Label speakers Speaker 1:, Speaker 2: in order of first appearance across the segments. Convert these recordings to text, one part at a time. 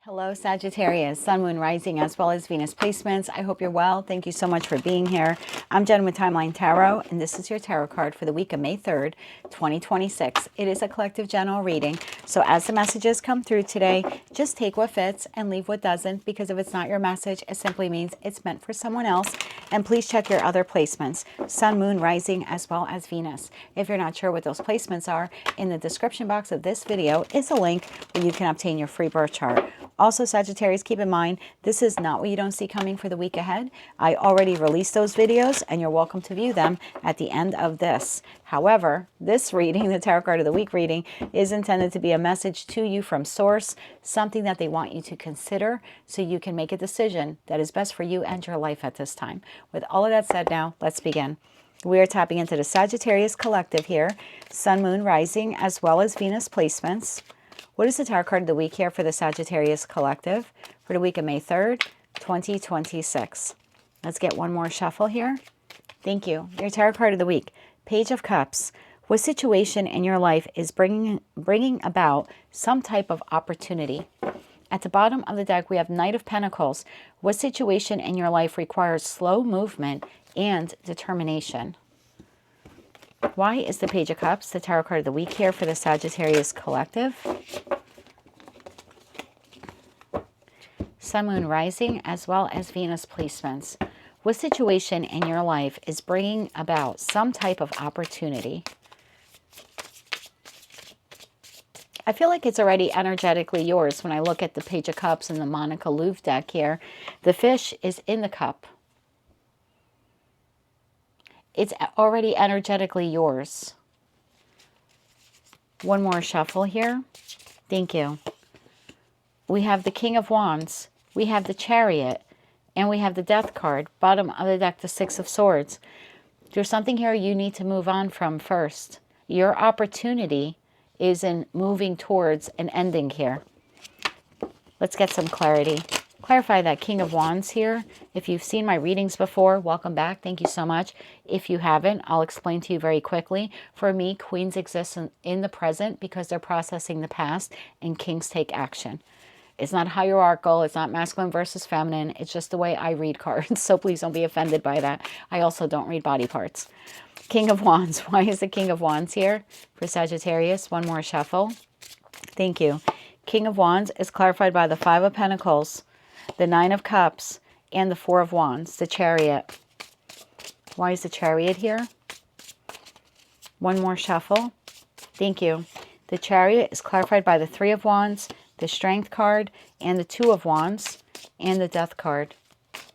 Speaker 1: Hello, Sagittarius, Sun, Moon, Rising, as well as Venus placements. I hope you're well. Thank you so much for being here. I'm Jen with Timeline Tarot, and this is your tarot card for the week of May 3rd, 2026. It is a collective general reading, so as the messages come through today, just take what fits and leave what doesn't, because if it's not your message, it simply means it's meant for someone else. And please check your other placements, Sun, Moon, Rising, as well as Venus. If you're not sure what those placements are, in the description box of this video is a link where you can obtain your free birth chart. Also, Sagittarius, keep in mind, this is not what you don't see coming for the week ahead. I already released those videos, and you're welcome to view them at the end of this. However, this reading, the Tarot Card of the Week reading, is intended to be a message to you from Source, something that they want you to consider so you can make a decision that is best for you and your life at this time. With all of that said now, let's begin. We are tapping into the Sagittarius collective here, Sun, Moon, Rising, as well as Venus placements. What is the Tarot Card of the Week here for the Sagittarius collective for the week of May 3rd, 2026? Let's get one more shuffle here. Thank you. Your Tarot Card of the Week, Page of Cups. What situation in your life is bringing about some type of opportunity? At the bottom of the deck, we have Knight of Pentacles. What situation in your life requires slow movement and determination? Why is the Page of Cups the Tarot Card of the Week here for the Sagittarius collective? Sun, Moon, Rising, as well as Venus placements. What situation in your life is bringing about some type of opportunity? I feel like it's already energetically yours when I look at the Page of Cups and the Monica Louvre deck here. The fish is in the cup. It's already energetically yours. One more shuffle here. Thank you. We have the King of Wands. We have the Chariot. And we have the Death card. Bottom of the deck, the Six of Swords. There's something here you need to move on from first. Your opportunity is in moving towards an ending here. Let's get some clarity. Clarify that King of Wands here. If you've seen my readings before, welcome back. Thank you so much. If you haven't, I'll explain to you very quickly. For me, queens exist in the present because they're processing the past, and kings take action. It's not hierarchical. It's not masculine versus feminine. It's just the way I read cards. So please don't be offended by that. I also don't read body parts. King of Wands. Why is the King of Wands here for Sagittarius? One more shuffle. Thank you. King of Wands is clarified by the Five of Pentacles, the Nine of Cups, and the Four of Wands, the Chariot. Why is the Chariot here? One more shuffle. Thank you. The Chariot is clarified by the Three of Wands, the Strength card, and the Two of Wands, and the Death card.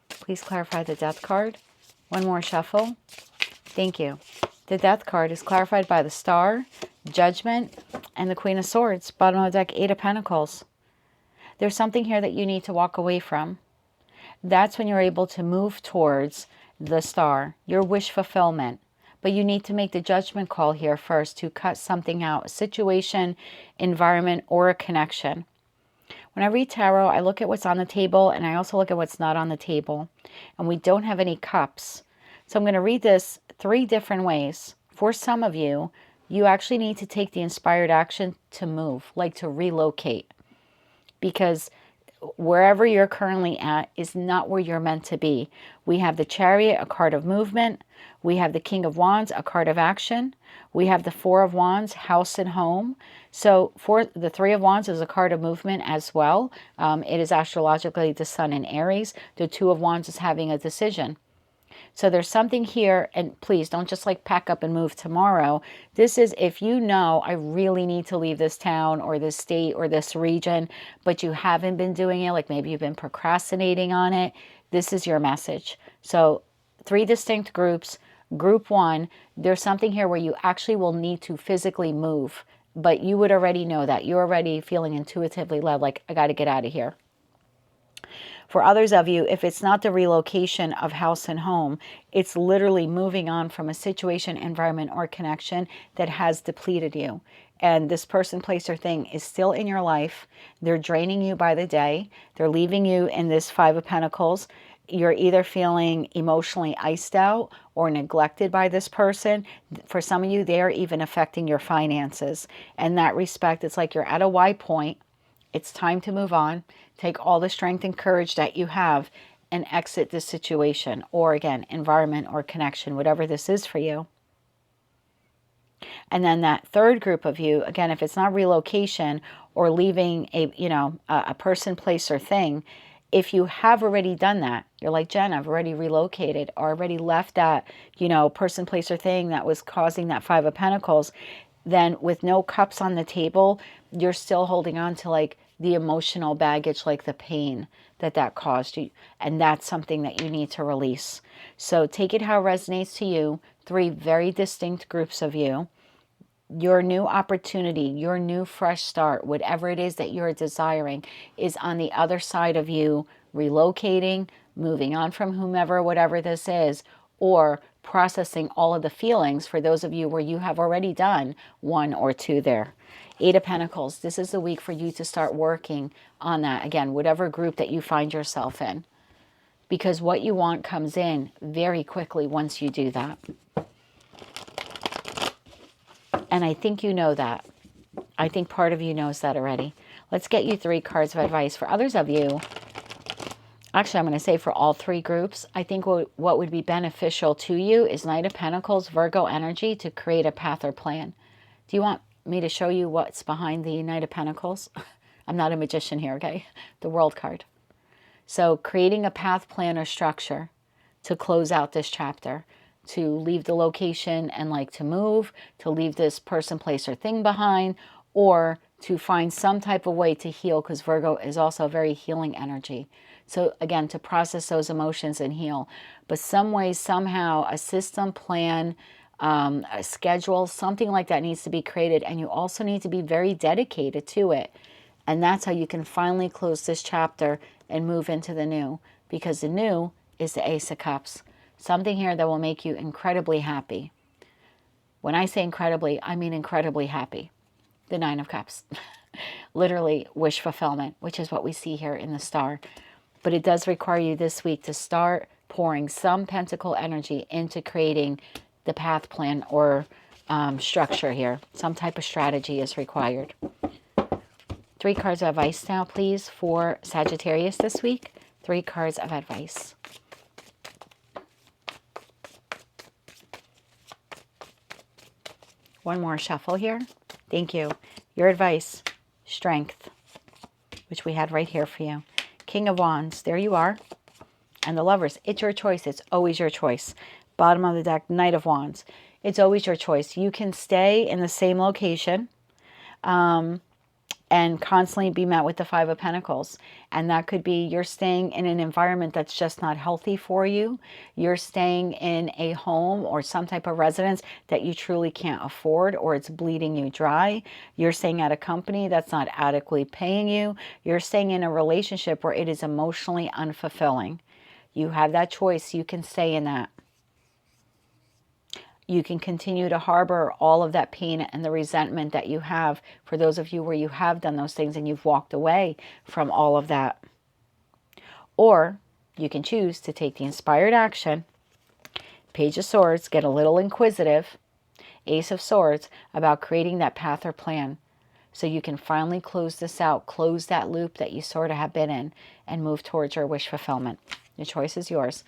Speaker 1: Please clarify the Death card. One more shuffle. Thank you. The Death card is clarified by the Star, Judgment, and the Queen of Swords. Bottom of the deck, Eight of Pentacles. There's something here that you need to walk away from. That's when you're able to move towards the Star, your wish fulfillment. But you need to make the judgment call here first to cut something out, a situation, environment, or a connection. When I read tarot, I look at what's on the table, and I also look at what's not on the table. And we don't have any cups. So I'm going to read this three different ways. For some of you, you actually need to take the inspired action to move, like to relocate. Because wherever you're currently at is not where you're meant to be. We have the Chariot, a card of movement. We have the King of Wands, a card of action. We have the Four of Wands, house and home. So for the Three of Wands is a card of movement as well. It is astrologically the Sun in Aries. The Two of Wands is having a decision. So there's something here, and please don't just like pack up and move tomorrow. This is if you know I really need to leave this town or this state or this region, but you haven't been doing it, like maybe you've been procrastinating on it. This is your message. So three distinct groups. Group one, there's something here where you actually will need to physically move, but you would already know that. You're already feeling intuitively led, like I got to get out of here. For others of you, if it's not the relocation of house and home, it's literally moving on from a situation, environment, or connection that has depleted you. And this person, place, or thing is still in your life. They're draining you by the day. They're leaving you in this Five of Pentacles. You're either feeling emotionally iced out or neglected by this person. For some of you, they are even affecting your finances. In that respect, it's like you're at a Y point. It's time to move on. Take all the strength and courage that you have and exit this situation, or again, environment or connection, whatever this is for you. And then that third group of you, again, if it's not relocation or leaving a person, place, or thing, if you have already done that, you're like, Jen, I've already relocated or already left that, person, place, or thing that was causing that Five of Pentacles, then with no cups on the table, you're still holding on to like the emotional baggage, like the pain that caused you. And that's something that you need to release. So take it how it resonates to you. Three very distinct groups of you. Your new opportunity, your new fresh start, whatever it is that you're desiring, is on the other side of you relocating, moving on from whomever, whatever this is, or processing all of the feelings for those of you where you have already done one or two there. Eight of Pentacles, this is the week for you to start working on that. Again, whatever group that you find yourself in. Because what you want comes in very quickly once you do that. And I think you know that. I think part of you knows that already. Let's get you 3 cards of advice. For others of you, actually I'm going to say for all 3 groups, I think what would be beneficial to you is Knight of Pentacles, Virgo energy, to create a path or plan. Do you want me to show you what's behind the Knight of Pentacles? I'm not a magician here, okay? The World card. So creating a path, plan, or structure to close out this chapter, to leave the location and like to move, to leave this person, place, or thing behind, or to find some type of way to heal, because Virgo is also a very healing energy. So again, to process those emotions and heal. But some way, somehow, a system, plan, a schedule, something like that needs to be created. And you also need to be very dedicated to it. And that's how you can finally close this chapter and move into the new. Because the new is the Ace of Cups. Something here that will make you incredibly happy. When I say incredibly, I mean incredibly happy. The Nine of Cups. Literally wish fulfillment, which is what we see here in the star. But it does require you this week to start pouring some pentacle energy into creating the path, plan, or structure here. Some type of strategy is required. 3 cards of advice now, please, for Sagittarius this week. 3 cards of advice. One more shuffle here. Thank you. Your advice, strength, which we had right here for you. King of Wands, there you are. And the Lovers, it's your choice. It's always your choice. Bottom of the deck, Knight of Wands. It's always your choice. You can stay in the same location and constantly be met with the Five of Pentacles. And that could be you're staying in an environment that's just not healthy for you. You're staying in a home or some type of residence that you truly can't afford, or it's bleeding you dry. You're staying at a company that's not adequately paying you. You're staying in a relationship where it is emotionally unfulfilling. You have that choice. You can stay in that. You can continue to harbor all of that pain and the resentment that you have for those of you where you have done those things and you've walked away from all of that. Or you can choose to take the inspired action, Page of Swords, get a little inquisitive, Ace of Swords, about creating that path or plan so you can finally close this out, close that loop that you sort of have been in, and move towards your wish fulfillment. The choice is yours.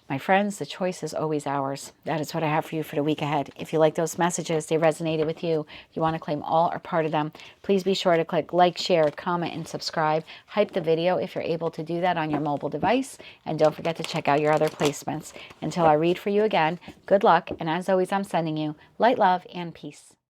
Speaker 1: My friends, the choice is always ours. That is what I have for you for the week ahead. If you like those messages, they resonated with you, you want to claim all or part of them, please be sure to click like, share, comment, and subscribe. Hype the video if you're able to do that on your mobile device. And don't forget to check out your other placements. Until I read for you again, good luck. And as always, I'm sending you light, love, and peace.